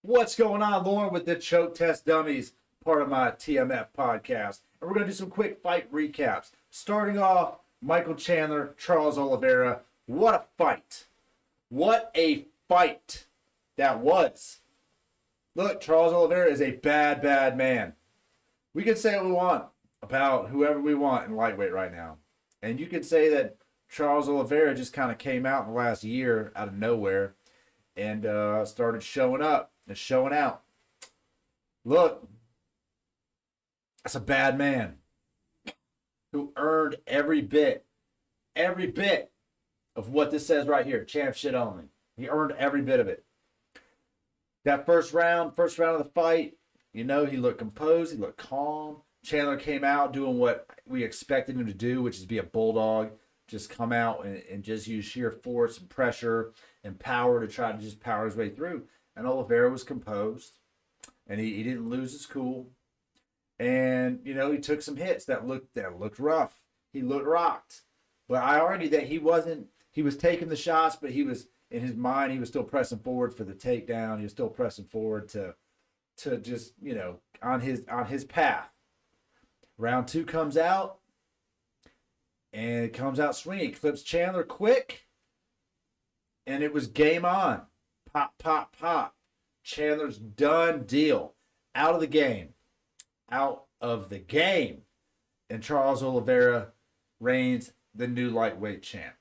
What's going on, Lauren, with the Choke Test Dummies, part of my TMF podcast. And we're going to do some quick fight recaps. Starting off, Michael Chandler, Charles Oliveira. What a fight. What a fight that was. Look, Charles Oliveira is a bad, bad man. We can say what we want about whoever we want in lightweight right now. And you could say that Charles Oliveira just kind of came out in the last year out of nowhere and started showing up and showing out. Look, that's a bad man who earned every bit of what this says right here, champ shit only. He earned every bit of it. That first round of the fight, he looked composed, he looked calm. Chandler came out doing what we expected him to do, which is be a bulldog, just come out and just use sheer force and pressure and power to try to just power his way through. And Oliveira was composed, and he didn't lose his cool. And, he took some hits that looked rough. He looked rocked. But I argued that he was taking the shots, but he was, in his mind, he was still pressing forward for the takedown. He was still pressing forward to just, on his path. Round 2 comes out, and it comes out swinging. It clips Chandler quick, and it was game on. Pop, pop, pop. Chandler's done deal. Out of the game. Out of the game. And Charles Oliveira reigns the new lightweight champ.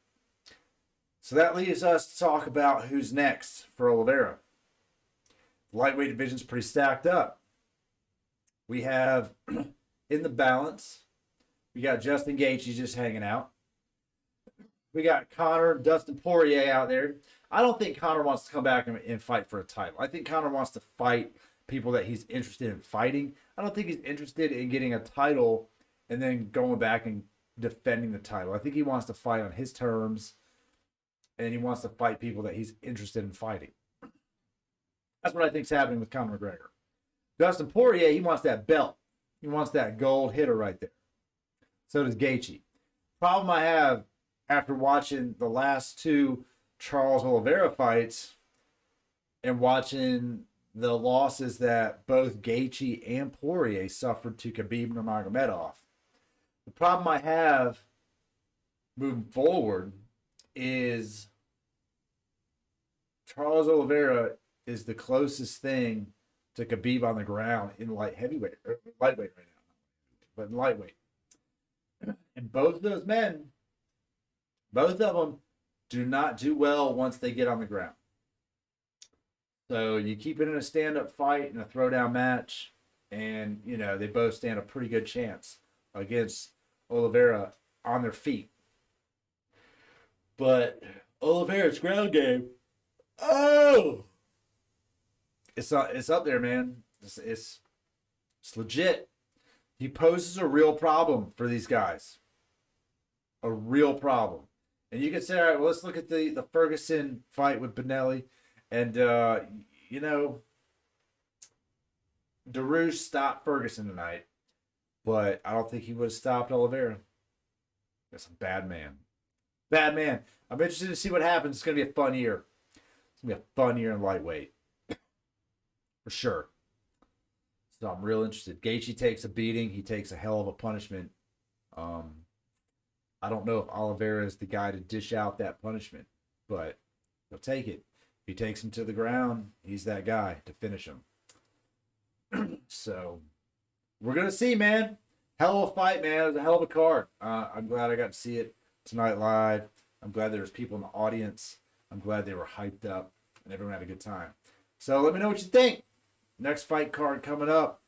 So that leaves us to talk about who's next for Oliveira. The lightweight division's pretty stacked up. We have, in the balance, we got Justin Gaethje just hanging out. We got Conor, Dustin Poirier out there. I don't think Conor wants to come back and fight for a title. I think Conor wants to fight people that he's interested in fighting. I don't think he's interested in getting a title and then going back and defending the title. I think he wants to fight on his terms, and he wants to fight people that he's interested in fighting. That's what I think is happening with Conor McGregor. Dustin Poirier, he wants that belt. He wants that gold hitter right there. So does Gaethje. Problem I have after watching the last 2 Charles Oliveira fights and watching the losses that both Gaethje and Poirier suffered to Khabib Nurmagomedov. The problem I have moving forward is Charles Oliveira is the closest thing to Khabib on the ground in lightweight right now, but in lightweight. And both of those men, both of them do not do well once they get on the ground. So you keep it in a stand-up fight and a throwdown match, and, they both stand a pretty good chance against Oliveira on their feet. But Oliveira's ground game, it's up there, man. It's legit. He poses a real problem for these guys. A real problem. And you could say, all right, well, let's look at the Ferguson fight with Benelli. And, Dariush stopped Ferguson tonight. But I don't think he would have stopped Oliveira. That's a bad man. Bad man. I'm interested to see what happens. It's going to be a fun year. It's going to be a fun year in lightweight. For sure. So I'm real interested. Gaethje takes a beating. He takes a hell of a punishment. I don't know if Oliveira is the guy to dish out that punishment, but he'll take it. If he takes him to the ground, he's that guy to finish him. So we're going to see, man. Hell of a fight, man. It was a hell of a card. I'm glad I got to see it tonight live. I'm glad there was people in the audience. I'm glad they were hyped up and everyone had a good time. So let me know what you think. Next fight card coming up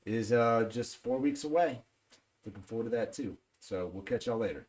is just 4 weeks away. Looking forward to that too. So we'll catch y'all later.